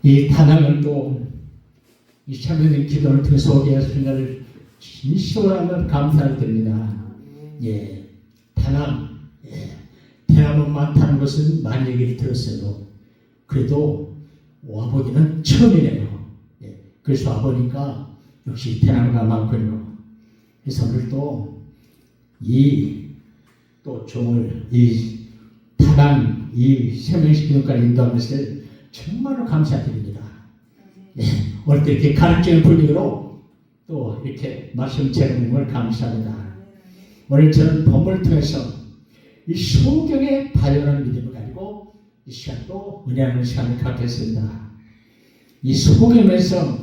이 다낭은 또 이 참여된 기도를 통해서 오게 하신 것을 진심으로 하면 감사를 드립니다. 예, 다낭, 예, 대나무 많다는 것은 많이 얘기를 들었어요. 그래도 와보기는 처음이네요. 예, 그래서 와보니까 역시 대나무가 많군요. 그래서 오늘 또 종을 다낭 세명식 기도까지 인도한 것을 정말로 감사드립니다. 예, 오늘 또 이렇게 가르치는 분위기로 또 이렇게 말씀 전하는 걸 감사합니다. 오늘 저는 본문을 통해서 이 소경에 발현한 믿음을 가지고 이 시간도 은혜하는 시간을 갖겠습니다. 이 소경에서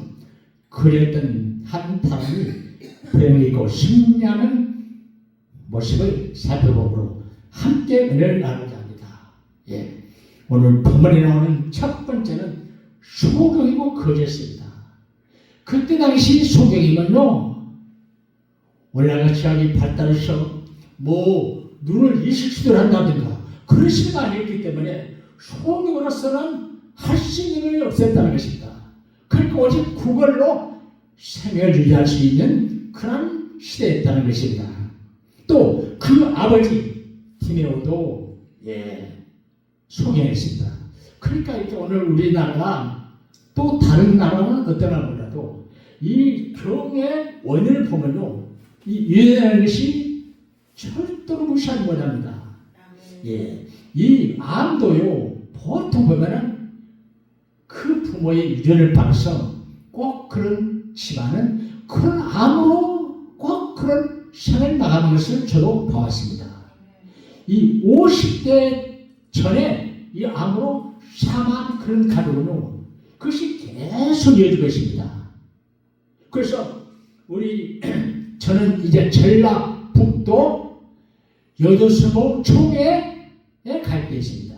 그렸던 한 사람이 불행이 있고 승리하는 모습을 살펴보므로 함께 은혜를 나누자 합니다. 예, 오늘 본문에 나오는 첫 번째는 소경이고 거제였습니다. 그때 당시 소경이면요, 올라가 지하기 발달해서 눈을 이식시도를 한다든가 그런 시대가 아니었기 때문에 소경으로서는 할 수 있는 것이 없었다는 것입니다. 그러니까 오직 그걸로 생을 유지할 수 있는 그런 시대였다는 것입니다. 또 그 아버지 디메오도 소경했습니다. 그러니까 이렇게 오늘 우리나라가 또 다른 나라는 어떠나 몰라도 이 경의 원인을 보면요, 이 유대라는 것이 절대로 무시하지 못합니다. 예, 이 암도요, 보통 보면은 그 부모의 유전을 받아서 꼭 그런 집안은 그런 암으로 꼭 그런 생을 나가는 것을 저도 봐왔습니다. 이 50대 전에 이 암으로 사망한 그런 가족은요, 그것이 계속 이어지고 있습니다. 그래서 저는 이제 전라북도 여도수모 총회에 갈 때 있습니다.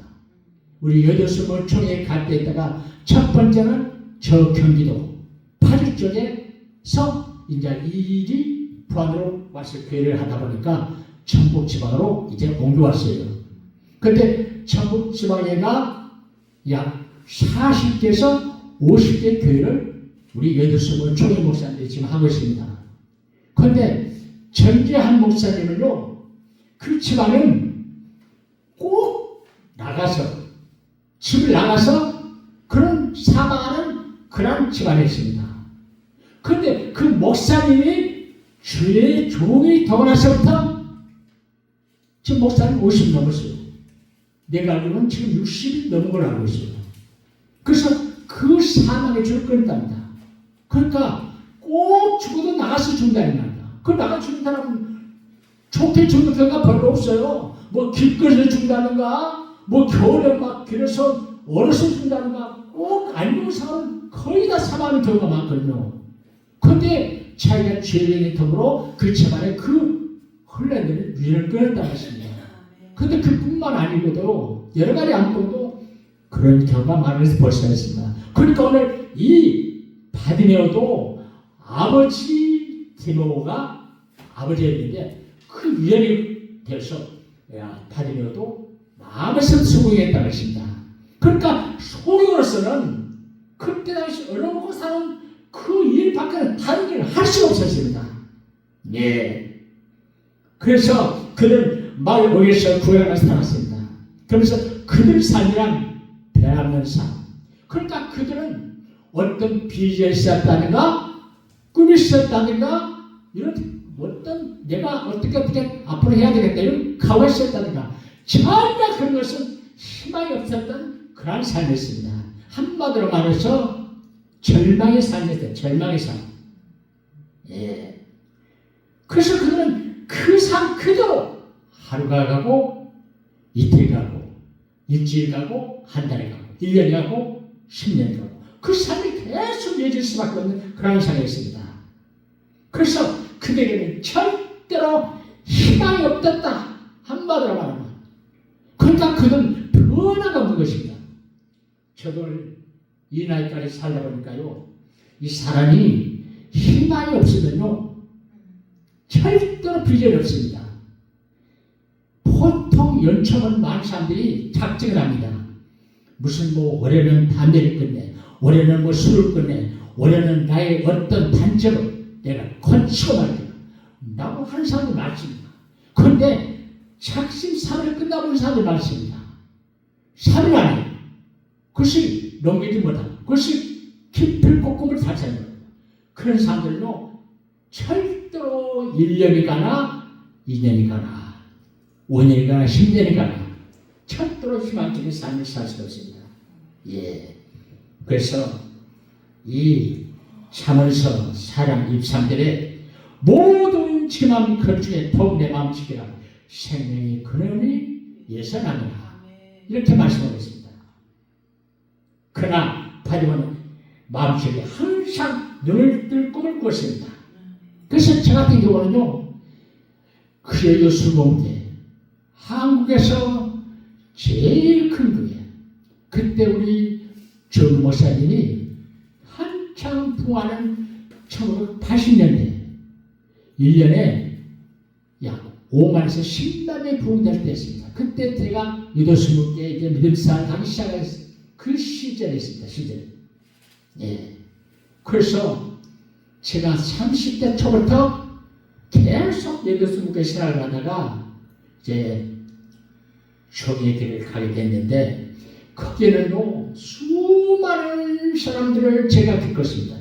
우리 여도수모 총회에 갈 때 있다가 첫 번째는 저 경기도 파주 쪽에서 이제 일이 부안으로 와서 교회를 하다 보니까 전북 지방으로 이제 옮겨왔어요. 그런데 전북 지방에가 약 40개에서 50개 교회를 우리 여도수모 총회 목사님들이 지금 하고 있습니다. 그런데 전재한 목사님은요, 그 집안은 꼭 집을 나가서 그런 사망하는 그런 집안에 있습니다. 그런데 그 목사님이 주의 종이 되고 나서부터 지금 목사님 50 넘었어요. 내가 알기로는 지금 60이 넘은 걸 알고 있어요. 그래서 그 사망의 줄을 끊었답니다. 그러니까 꼭 죽어도 나가서 죽는다는 말이야. 그 나가서 죽는 사람은 좋게 죽는 경우가 별로 없어요. 길거리에서 죽는다든가, 겨울에 막 길에서 얼어서 죽는다든가, 꼭 안 좋은 사람은 거의 다 사망하는 경우가 많거든요. 그런데 자기가 죄인의 덤으로 그 집안에 그 흘러내는 유전을 끊었다는 것입니다. 그런데 그뿐만 아니고도 여러 가지 안고도 그런 경우가 많아서 볼 수가 있습니다. 그러니까 오늘 이 바디메오도 아버지 디모가 아버지였는데 그 유전이 되어서 바디메오도 마음에서 수긍했다는 것입니다. 그러니까 소경으로서는 그때 당시 얻어먹고 사는 그 일 밖에는 다른 일을 할 수가 없었습니다. 예. 그래서 그는 마을 목에서 구해가면서 살았습니다. 그러면서 그들 삶이란 배합는 삶. 그러니까 그들은 어떤 비전이 있었다는가, 꿈이 있었다는가, 이런 어떤 내가 어떻게 앞으로 해야 되겠다 이런 각오가 있었다는가, 전혀 그런 것은 희망이 없었던 그런 삶이었습니다. 한마디로 말해서 절망의 삶이었어요. 절망의 삶. 예. 그래서 그들은 그 삶 그대로 하루가 가고 이틀 가고 일주일 가고 한 달이 가고 1년이 가고 10년이 가고 그 삶이 계속 이어질 수밖에 없는 그런 상황이었습니다. 그래서 그들에게는 절대로 희망이 없었다. 한마디로 말하면. 그러니까 그는 변화가 없는 것입니다. 저도 이 나이까지 살다 보니까요, 이 사람이 희망이 없으면요 절대로 비전이 없습니다. 보통 연초는 많은 사람들이 작정을 합니다. 무슨 올해는 담배를 끊네, 올해는 뭐 술을 끊네. 올해는 나의 어떤 단점을 내가 고치고 말이야. 라고 하는 사람이 많습니다. 그런데 작심 3일 끝나버린 사람이 많습니다. 3일 안에 그것이 넘기지 못하고 그것이 기필코꿈을 달성하는 거예요. 그런 사람들도 절대로 1년이 가나 2년이 가나 5년이 가나 10년이 가나 절대로 희망적인 삶을 살 수 없습니다. 예. 그래서 이 참을서 사랑 입삼들의 모든 지맘 걸중에 더욱 내 마음 지키라 생명의 근원이 예선하노라 이렇게 말씀하고 있습니다. 그러나 바리바는 마음속에 항상 눈을 뜰 꿈을 꾸었습니다. 그래서 저 같은 경우는요 그래도 술 먹을 때 한국에서 제일 큰 교회 그때 우리 정 목사님이 한창 부하는 1980년대 1년에 약 5만에서 10만의 부흥될 때였습니다. 그때 제가 유도 20개 이제 믿음사를 하기 시작했을 그 시절에 있습니다. 시절. 예. 그래서 제가 30대 초부터 계속 유도 20개 신학을 하다가 이제 종의 길을 가게 됐는데 거기에는요 수많은 사람들을 제가 겪었습니다.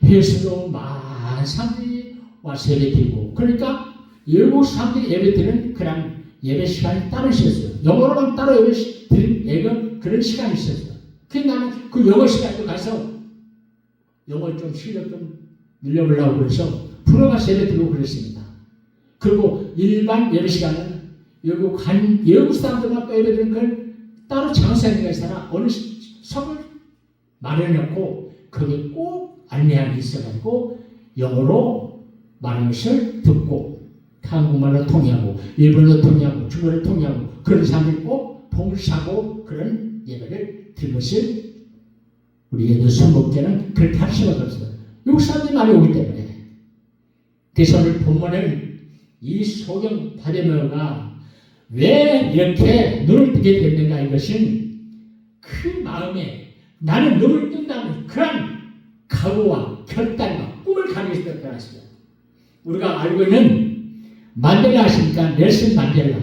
회수도 많은 사람들이 와서 예배드리고 그러니까 외국 사람들이 예배드리는 그냥 예배 시간이 따로 있었어요. 영어로만 따로 예배 드리는 그런 시간이 있었어요. 그래서 나는 그 영어 시간도 가서 영어 좀 실력 좀 늘려보려고 그래서 풀어가서 예배드리고 그랬습니다. 그리고 일반 예배 시간은 외국 사람들만 또 예배드리는 걸 따로 장사하는 것이나 어느 성을 마련해놓고 거기에 꼭 안내함이 있어가지고 영어로 말하는 것을 듣고 한국말로 통역하고 일본어로 통역하고 중국어로 통역하고 그런 사람들이 꼭 봉사하고 그런 예배를 드린 것을 우리 예도 순복제는 그렇게 할 수밖에 없어요. 외국 사람들이 많이 오기 때문에. 그래서 오늘 본문은 이 소경 바데메오가 왜 이렇게 눈을 뜨게 됐는가 이것은 그 마음에 나는 눈을 뜬다는 그런 각오와 결단과 꿈을 가지고 있었던 것입니다. 우리가 알고 있는 만델라 아십니까? 넬슨 만델라.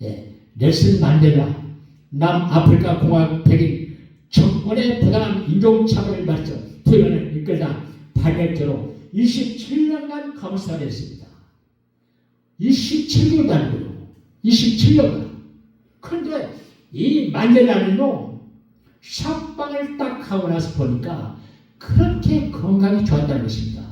예, 넬슨 만델라 남아프리카 공화국 백인 정권의 부당한 인종차별을 받쳐 퇴근을 이끌다 발각죄로 27년간 감옥살이를 했습니다. 27년도 아니고요. 27년. 그런데 이 만델라는요, 삭방을 딱 하고 나서 보니까 그렇게 건강이 좋았다는 것입니다.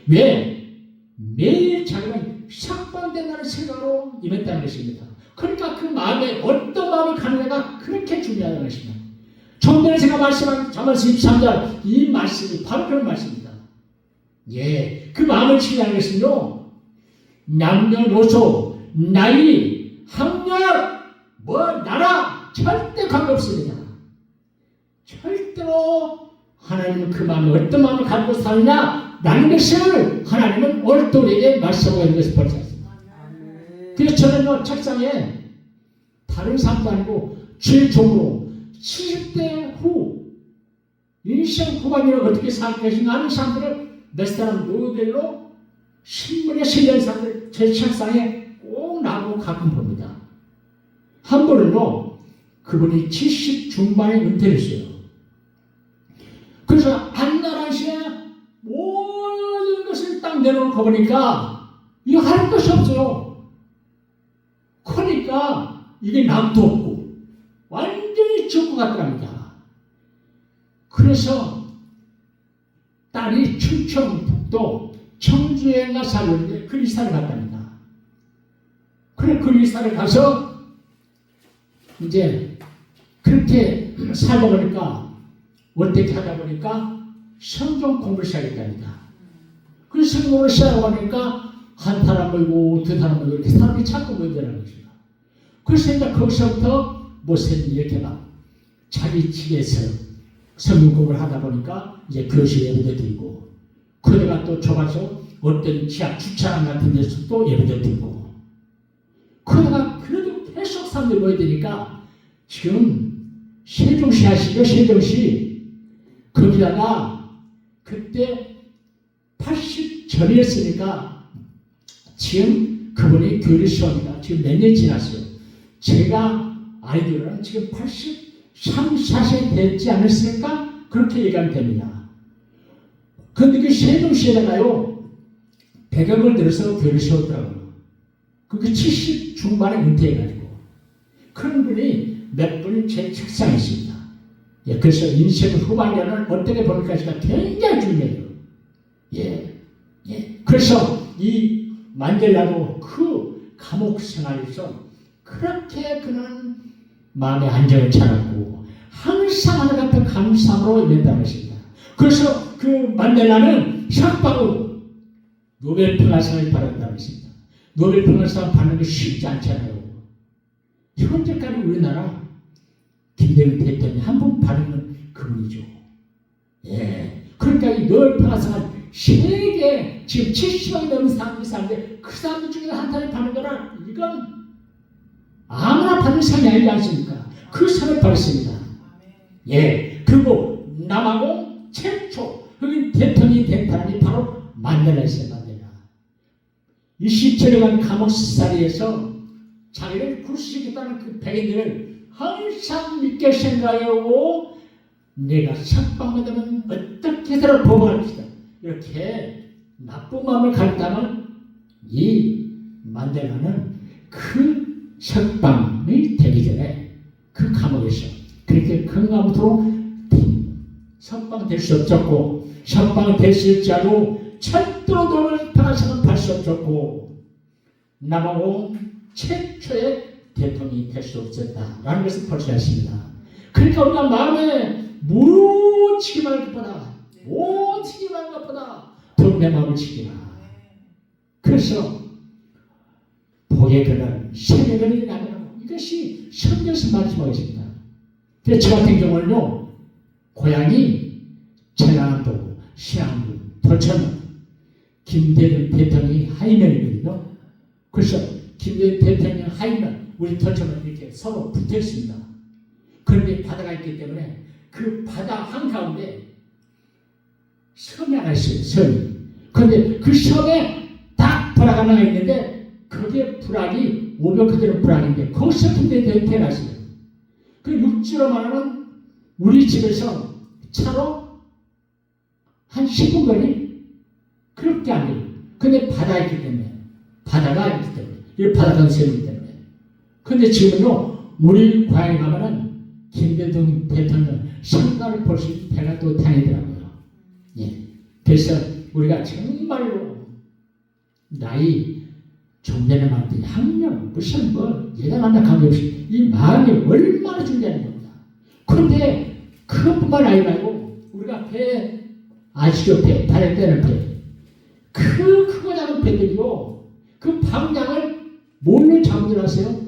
왜? 매일 자기는 삭방된다는 생각으로 임했다는 것입니다. 그러니까 그 마음에 어떤 마음이 가느냐가 그렇게 중요하다는 것입니다. 좀 전에 제가 말씀한 잠언서 23절 이 말씀이 바로 그런 말씀입니다. 예, 그 마음을 치유하는 것은요, 남녀노소, 나이, 학력, 나라 절대 관계없습니다. 절대로 하나님은 그 마음을 어떤 마음을 갖고 사느냐라는 것을 하나님은 오늘 우리에게 말씀하고 있는 것을 볼 수 있습니다. 그래서 저는요 책상에 다른 사람도 아니고 최종으로 70대 후 인생 후반기를 어떻게 살 것인가 하는 사람들을 몇 사람 모델로 신문에 실린 사람들 제 책상에 꼭 나오고 가끔 봅니다. 한 분은요 그분이 70 중반에 은퇴를 했어요. 그래서 안나라시에 모든 것을 딱 내놓고 보니까 이거 할 것이 없어요. 그러니까 이게 남도 없고 완전히 죽고 갔답니다. 그래서 딸이 충청북도 청주에가 살는데 그리스타를 갔답니다. 그래 그리스타를 가서 이제 그렇게 살다 보니까 어떻게 하다 보니까 성경 공부를 시작했답니다. 그래서 성경을 시작하니까 한 사람 모이고 두 사람 모이고 이렇게 사람이 자꾸 모이더라는 것입니다. 그래서 이제 거기서부터 목사님이 이렇게 막 자기 집에서 성경 공부를 하다 보니까 이제 교실 예배도 드리고 그러다가 또 좁아서 어떤 지하 주차장 같은 데서 또 예배도 드리고 그러다가 그래도 계속 사람들이 모여드니까 지금 세종시 아시죠? 세종시 거기다가 그때 80절이었으니까 지금 그분이 교리수업이다. 지금 몇 년 지났어요. 제가 알기로는 지금 83, 4세 됐지 않았을까? 그렇게 얘기하면 됩니다. 그런데 그 세종시에다가요 100억을 들어서 교리수업이라고요. 그게 70 중반에 은퇴해가지고 그런 분이 몇 분이 제 책상에 있습니다. 예, 그래서 인생 후반년을 어떻게 보는가가 굉장히 중요해요. 예, 예. 그래서 이 만델라도 그 감옥 생활에서 그렇게 그는 마음의 안정을 찾았고 항상 하나님 앞에 감사함으로 임했다는 것입니다. 그래서 그 만델라는 석방으로 노벨 평화상을 받았다는 것입니다. 노벨 평화상 받는 게 쉽지 않잖아요. 현재까지 우리나라 김대중 대통령이 한 번 받으면 그분이죠. 예. 그러니까 이 노벨 평화상을 세계 지금 70억이 넘는 사람들이 사는데 그 사람들 중에 한 사람이 받는 거라 이건 아무나 받는 상이 아니지 않습니까? 그 상을 받았습니다. 예. 그리고 남아공 최초 흑인 대통령이 된 사람이 바로 만델라였어요. 만델라. 27년간 감옥살이에서 자기를 구출시켰다는 그 백인들을 항상 믿게 생각하고 내가 석방받으면 어떻게 해서 보복할 것이다. 이렇게 나쁜 마음을 가졌다면 이 만델라는 그 석방이 되기 전에 그 감옥에서 그렇게 건강으로 석방될 수 없었고 석방됐을지라도 철도로 노벨 평화상을 받을 수 없었고 남아공 최초의 대통령이 될 수 없었다라는 것을 볼 수 있습니다. 그러니까 우리가 마음에 무치기만 것보다 무치기만 것보다 더 내 마음을 지키라. 그래서 복의 근원, 생의 근원이 나면 이것이 성경에서 말씀하고 있습니다. 그래서 저 같은 경우는요 고향이 전라남도 신안군 도천 김대중 대통령이 하이면이거든요. 그래서 김대중 대통령 하이면 우리 도천은 이렇게 서로 붙어 있습니다. 그런데 바다가 있기 때문에 그 바다 한가운데 섬이 하나 있어요. 섬이. 그런데 그 섬에 딱 불악 하나 있는데 그게 불악이 500km 불악인데 거기서 김대중이 태어났어요. 그 육지로 말하면 우리 집에서 차로 한 10분 거리? 그렇게 안 돼요. 근데 바다가 있기 때문에 바다가 있기 때문에 이 바다가 세우기 때문에 근데 지금은요 우리 고향에 가면은 김대중 대통령 성가를 볼 수 있는 배가 또 다니더라고요. 예. 그래서 우리가 정말로 나이 좀 되는 마음들이 학력 무슨 뭐 여자 남자 관계없이 이 마음이 얼마나 중요한 겁니다. 그런데 그것뿐만 아니라고 우리가 배 아시죠? 배 다리 떼는 배 그 크고 작은 배들이요 그 방향을 뭘로 잡으려 하세요?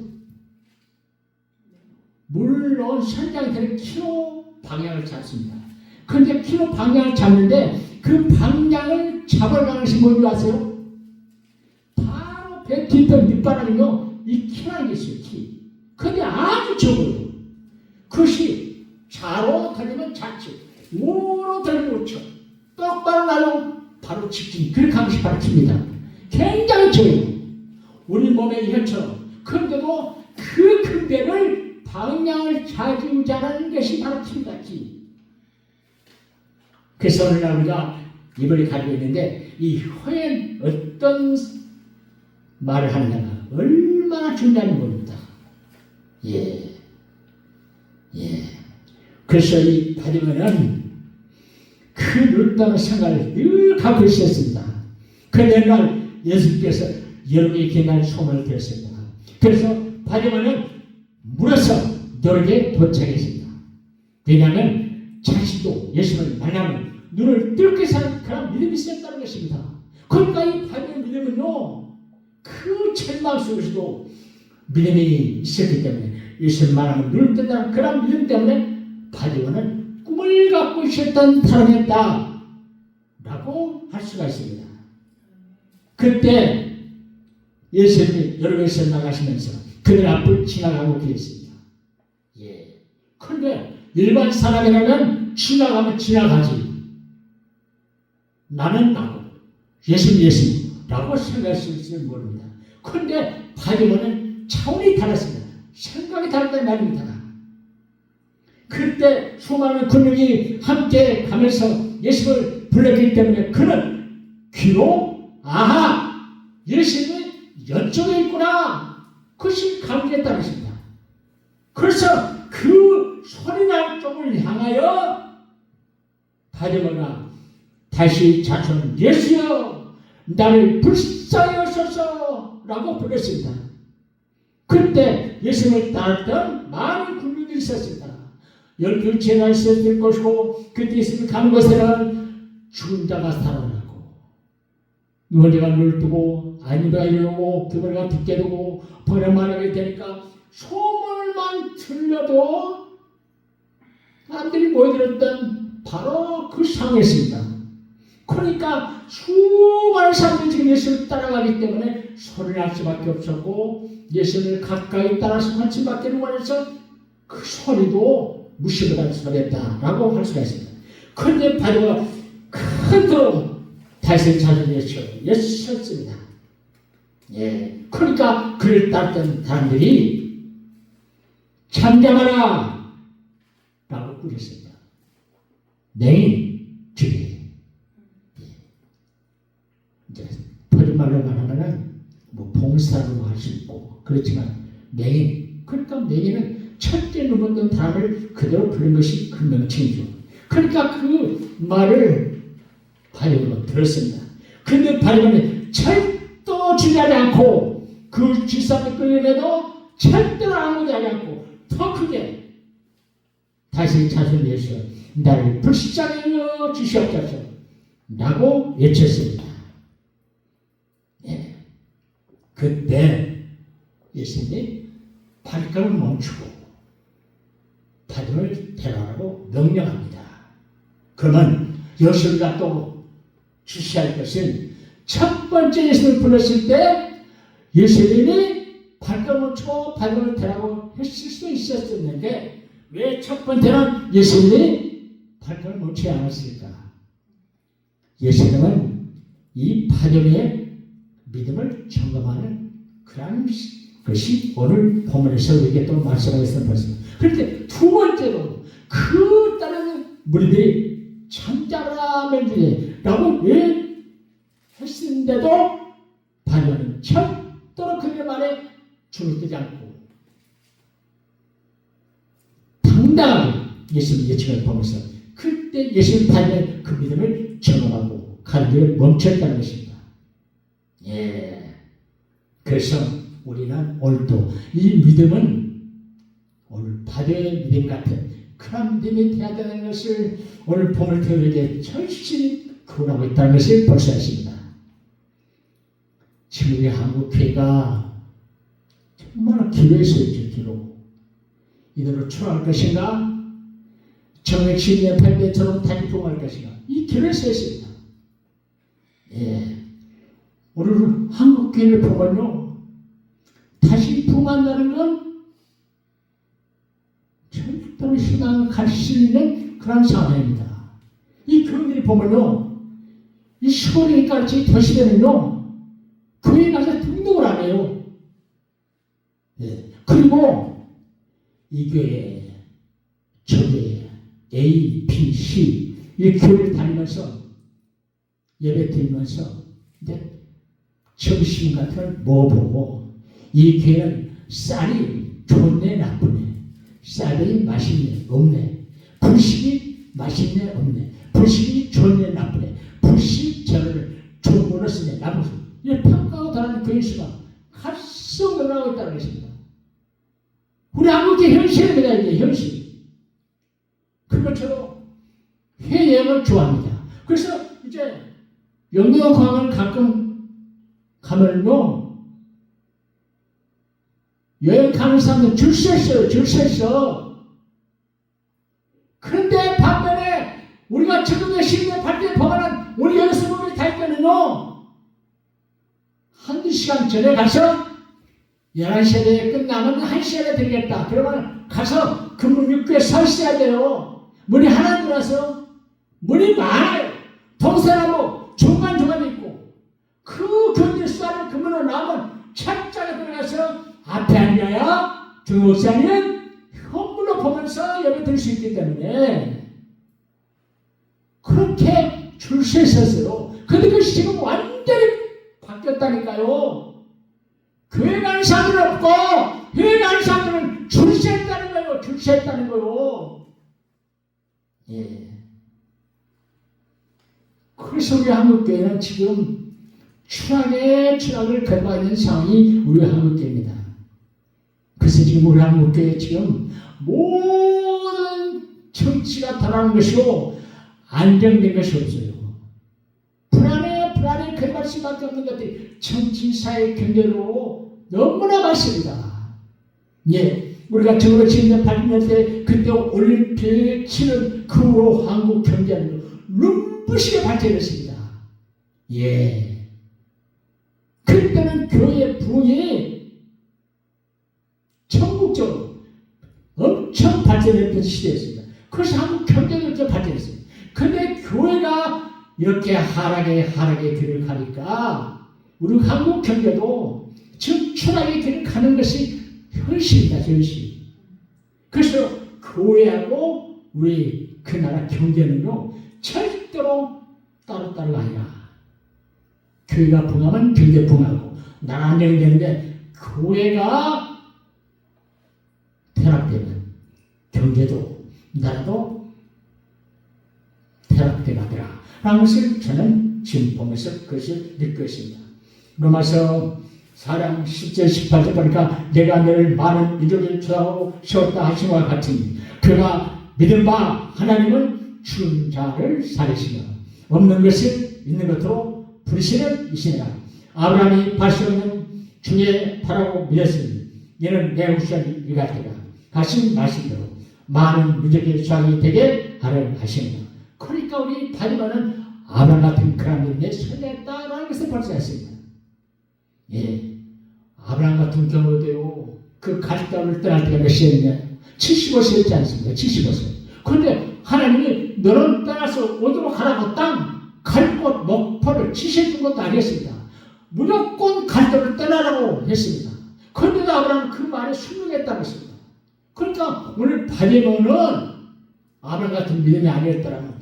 물론 선장들은 키로 방향을 잡습니다. 그런데 키로 방향을 잡는데 그 방향을 잡아가는 것이 뭔지 아세요? 바로 배 뒤편 밑바닥이요 이 키라는 게 있어요. 키. 그런데 아주 적어요. 그것이 좌로 돌리면 좌측, 우로 돌리면 우측, 똑바로 날로 바로 직진. 그렇게 하는 것이 바로 키입니다. 굉장히 적어요. 우리 몸의 혈처럼. 그런데도 그 큰 배를 방향을 좌지우지하는 것이 바로 키입니다. 키. 그래서 오늘날 우리가 이번에 가지고 있는데 이 혀에 어떤 말을 하느냐가 얼마나 중요한 겁니다. 예. 예. 그래서 이 바디면은 그 놀라운 생각을 늘 갖고 있었습니다. 그런데 날 예수께서 여러분의 기날 소문을 들었습니다. 그래서 바디면은 물어서 너에게 도착했습니다. 왜냐하면 자신도 예수를 만나면 눈을 뜨겁게 사는 그런 믿음이 있었다는 것입니다. 그러니까 이 바디의 믿음은요 그 절망 속에서도 믿음이 있었기 때문에 예수를 만나면 눈을 뜬다는 그런 믿음 때문에 바디원은 꿈을 갖고 있었던 사람이었다 라고 할 수가 있습니다. 그때 예수님이 여러 곳에 나가시면서 그들 앞을 지나가고 계십니다. 예. 그런데 일반 사람이라면 지나가면 지나가지. 나는 나고 예수라고 생각했을지 모릅니다. 그런데 바디몬은 차원이 달랐습니다. 생각이 다르다는 말입니다. 그때 수많은 군중이 함께 가면서 예수를 불렀기 때문에 그는 귀로 아하 예수님이 이쪽에 있구나 그것이 감지했다는 것입니다. 그래서 그 소리날 쪽을 향하여 바디몬아 다시 자손 예수여 나를 불쌍히 여소서 라고 불렀습니다. 그때 예수님을 따랐던 많은 군중들이 있었습니다. 12제가 있었을 것이고 그때 예수님이 가는 곳에는 죽은 자가 살아나고 누운 자가 눈을 뜨고 아니가 일어나고 그머리가 듣게 되고 번역 말하게 되니까 소문만 들려도 사람들이 모여들었던 바로 그 상황이었습니다. 그러니까 수많은 사람들이 지금 예수를 따라가기 때문에 소리를 할 수밖에 없었고 예수를 가까이 따라서 같이 받기를 원해서 그 소리도 무시보다는 소리였다라고 할 수가 있습니다. 그런데 바로가 큰도 다시 예수였습니다. 예, 그러니까 그를 따르던 사람들이 잠잠하라 라고 부르셨습니다. 맹인 주의. 이제 버림말로 말하면은 뭐 봉사로 할 수 있고 그렇지만 맹인. 그러니까 맹인은 첫째 누웠던 사람을 그대로 부른 것이 그 명칭이죠. 그러니까 그 말을 바리바가 들었습니다. 그런데 바리바는 절도 주의하지 않고 그 질서를 끌려내도 절대로 아무도 하지 않고 더 크게 다시 자손 예수 나를 불쌍히 여겨 주시옵소서 라고 외쳤습니다. 예. 그때 예수님이 발걸음을 멈추고 바디몬을 데려가라고 명령합니다. 그러면 여수가 또 주시할 것은 첫 번째 예수님을 불렀을 때 예수님이 발걸음을 멈추고 바디몬을 데려가고 했을 수 있었는데 왜 첫 번째는 예수님이 발걸음을 멈추지 않았을까? 예수님은 이 바디몬의 믿음을 점검하는 그런 것이 오늘 본문에서 우리에게 또 말씀하겠다는 것입니다. 그런데 두 번째로 그 다른 무리들이 잠자라 맹주라고 왜 했는데도 바디몬은 절대로 그의 말에 줄을 뜨지 않고 당당하게 예수님 예측을 보면서 그때 예수님 바디몬의 그 믿음을 점검하고 가는 길을 멈췄다는 것입니다. 예. 그래서 우리는 오늘도 이 믿음은 오늘 바디의 믿음 같은 그런 믿음이 되어야 되는 것을 오늘 본을 태우에게 절실히 구원하고 있다는 것을 볼 수 있습니다. 지금 우리 한국 교회가 정말 기로에 서 있죠. 기로. 이대로 추락할 것인가? 정액 10년 8배처럼 다시 부흥할 것인가? 이 기로에 서 있습니다. 예. 오늘 한국 교회를 보면요. 다시 부흥한다는 건 절대로 신앙을 갈 수 있는 그런 상황입니다. 이 교회들이 보면요. 이 시골에까지 도시되면요. 교회에 가서 등록을 안 해요. 예. 그리고 이 교회, 저 교회, A, B, C 이 교회를 다니면서 예배 드리면서 이제 점심 같은 걸 먹어보고 이 교회는 쌀이 좋네 나쁘네 쌀이 맛있네 없네 불식이 맛있네 없네 불식이 좋네 나쁘네 불식 재료를 좋은 거로 쓰네 나쁘네 이렇게 평가하고 다니는 교회수가 갈수록 늘어나고 있다는 것입니다. 우리 한국의 현실입니다. 이게 현실. 그것처럼 해외여행을 좋아합니다. 그래서 이제 영등포항을 가끔 가면요 여행 가는 사람들 줄 섰어요. 줄 섰어. 그런데 반면에 우리가 지금의 시민의 발전에 보관한 우리 여성분들이 다 있거든요. 한두 시간 전에 가서 11시에 끝나면 1시간에 되겠다. 그러면 가서 금문 육교에 서 있어야 돼요. 문이 하나 들어서 문이 많아요. 동서나무 중간중간에 있고 그 경제수단을 그 문으로 나오면 철저하게 들어가서 앞에 앉아야 등목사님은 현물로 보면서 예배 드릴 수 있기 때문에 그렇게 줄 서 있었어요. 근데 그 지금 완전히 바뀌었다니까요. 교회 가는 사람들은 없고 교회 가는 사람들은 줄 서 있다는 거예요. 줄 서 있다는 거예요. 예. 그래서 우리 한국교회는 지금 추락을 겪고 있는 상황이 우리 한국교회입니다. 그래서 지금 우리 한국교회 지금 모든 정치가 달하는 것이고 안정된 것이 없어요. 불안해 그럴 수밖에 없는 것들이 정치, 사회, 경제로 너무나 많습니다. 예, 우리가 1978년 그때 올림픽 치는 그 후로 한국 경제는 눈부시게 발전했습니다. 예, 그때는 교회 부흥이 전국적으로 엄청 발전했던 시대였습니다. 그래서 한국 경제도 이렇게 발전했습니다. 근데 교회가 이렇게 하락의 길을 가니까 우리 한국 경제도 지금 추락의 길을 가는 것이 현실입니다. 현실. 그래서 교회하고 우리 그 나라 경제는요 절대로 따로따로 아니라 교회가 붕하면 경제 붕하고 나라 안정되는데 교회가 퇴락되면 경제도 나라도 퇴락되가더라 라는 것을 저는 지금 보면서 그것을 느끼고 있습니다. 로마서 4장 10절 18절 보니까 내가 너를 많은 민족을 주하고 세웠다 하신 것 같으니 그가 믿은 바 하나님은 죽은 자를 살리시며 없는 것을 있는 것으로 부르시는 이시니라. 아브라함이 발수없는 중에 바라고 믿었으니 이는 내 후손이 이같으라 하신 말씀대로 많은 민족의 수학이 되게 하려 하십니다. 그러니까 우리 바리바는 아브라함 같은 그런 분에 설렜다라는 것을 볼 수 있습니다. 예, 아브라함 같은 경우도요, 그 갈대를 떠날 때가 몇 시였냐? 75세였지 않습니까? 75세. 그런데 하나님이 너는 떠나서 어디로 가라고 갈 곳, 목표를 지시해준 것도 아니었습니다. 무조건 갈대를 떠나라고 했습니다. 그런데도 아브라함은 그 말에 순종했다고 했습니다. 그러니까 오늘 바리바는 아브라함 같은 믿음이 아니었더라면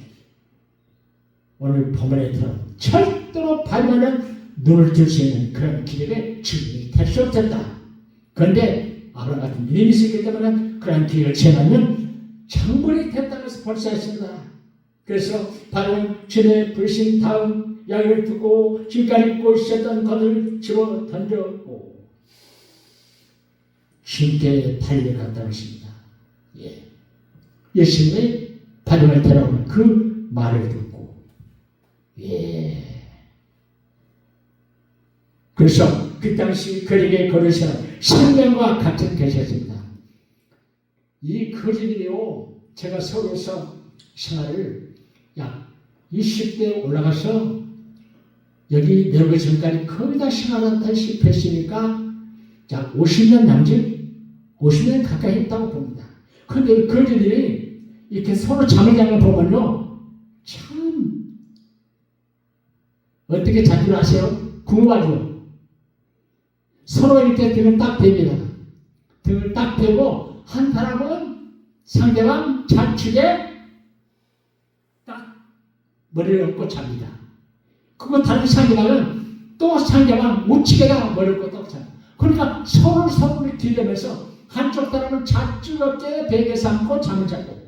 오늘 본문에처럼 절대로 바리바는 눈을 뜰 수 있는 그런 기력에 증명이 될 수 없었다. 그런데 아브라함 같은 믿음이 있었기 때문에 그런 기력을 체험하면 장본이 됐다는 것을 볼 수 있습니다. 그래서 바로 주님의 불신 다음 양을 두고 지금까지 입고 있었던 것을 집어 던졌고 쉽게 달려갔다는 것입니다. 예. 예수님의 바리바를 데려오는 그 말을 듣고 예. 그래서 그 당시 거리에 걸으시는 생명과 같은 것이었습니다. 이 거리들이요, 제가 서울에서 생활을 약 20대 올라가서 여기 내려오기 전까지 거의 다 생활하다시피 했으니까 약 50년 남짓, 50년 가까이 했다고 봅니다. 그런데 이 거리들이 이렇게 서로 잠을 자는 거 보면요, 참 어떻게 잔 줄 아세요? 궁금하죠? 서로 이렇게 등을 딱 댑니다. 등을 딱 대고 한 사람은 상대방 좌측에 딱 머리를 얹고 잡니다. 그거 다른 상대방은 또 상대방 우측에다 머리를 얹고 잡니다. 그러니까 서로를 기대면서 한쪽 사람은 좌측 어깨에 베개 삼고 잠을 자고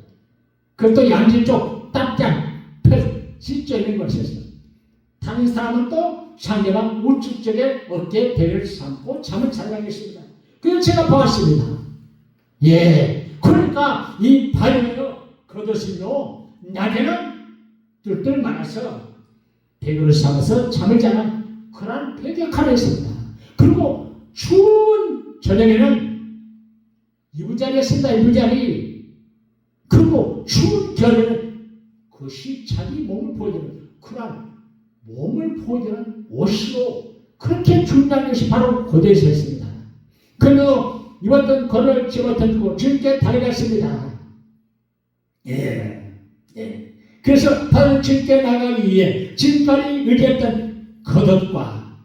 그것도 양쪽 딱딱 펼쳐져 있는 것이었어요. 다른 사람은 또 상대방 우측 쪽에 어깨에 베개를 삼고 잠을 자는 것입니다. 그걸 제가 보았습니다. 예, 그러니까 이 바리바요 겉옷은요 낮에는 뜰뜰 말아서 베개를 삼아서 잠을 자는 그런 베개칼을 했습니다. 그리고 추운 저녁에는 이부자리에 쓴다. 이부자리. 그리고 추운 겨울에는 그것이 자기 몸을 보여주는 그런 몸을 보여주는 옷으로 그렇게 준다는 것이 바로 고대에서 했습니다. 그리고 입었던 걸을 집어던지고 주님께 달려갔습니다. 예. 예. 그래서 바로 주께 나가기 위해 지금까지 의지했던 겉옷과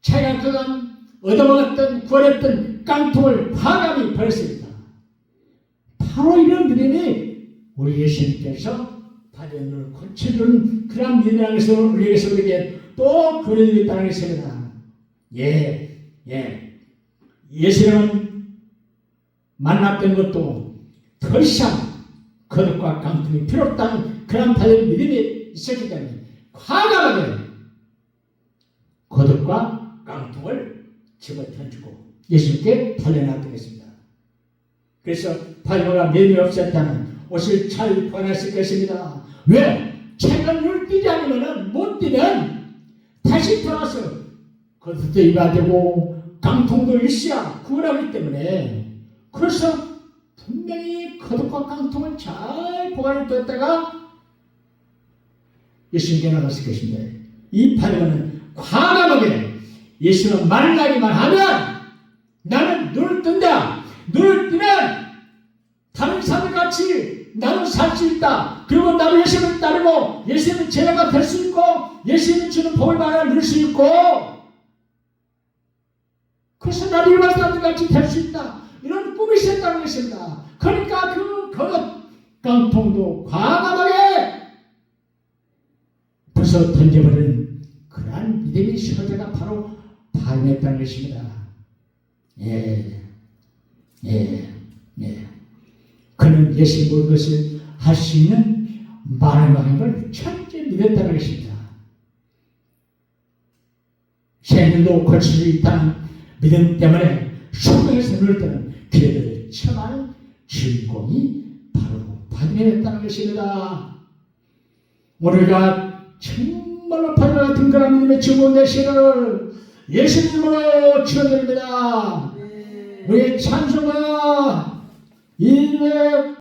자기가 그간 얻어먹었던 구원했던 깡통을 과감히 버렸습니다. 바로 이런 믿음이 우리 예수님께서 바전을 고쳐주는 그런 믿음에서 우리에게서 우리에게 또 그려주겠다는 것입니다. 예수님은 만났던 것도 더 이상 겉옷과 깡통이 필요 없다는 그런 바전 믿음이 있었기 때문에 과감하게 겉옷과 깡통을 집어던지고 예수님께 달려나왔던 것입니다. 그래서 바요가 면이 없었다면 옷을 잘 보냈을 것입니다. 왜? 제가 눈을 뜨지 않으면 못 뜨면 다시 돌아서 겉옷도 입어야 되고 깡통도 있어야 구원하기 때문에 그래서 분명히 겉옷과 깡통을 잘 보관해뒀다가 예수님께 나갔을 것입니다. 이 바요는 과감하게 예수는 말을 나기만 하면 나는 눈을 뜬다. 눈을 뜨면 다른 사람들같이 나는 살 수 있다. 그리고 나도 예수님을 따르고 예수님은 제자가 될 수 있고 예수님이 주는 복을 받아 누릴 수 있고 그래서 나도 일반 사람들같이 될 수 있다. 이런 꿈이 있었다는 것입니다. 그러니까 그 겉옷 깡통도 과감하게 벗어 던져버리는 그러한 믿음의 서자가 바로 바요였다는 것입니다. 그는 예수의 모든 것을 할 수 있는 만왕의 걸 철저히 믿었다는 것입니다. 생명도 고칠 수 있다는 믿음 때문에 수명에서 눈을 뜨는 기회를 처음하는 주인공이 바로 바요였다는 것입니다. 우리가 정말로 바요 같은 그런 믿음의 주인공 되시기를 예수님으로 축원드립니다. 우리의 찬송가 200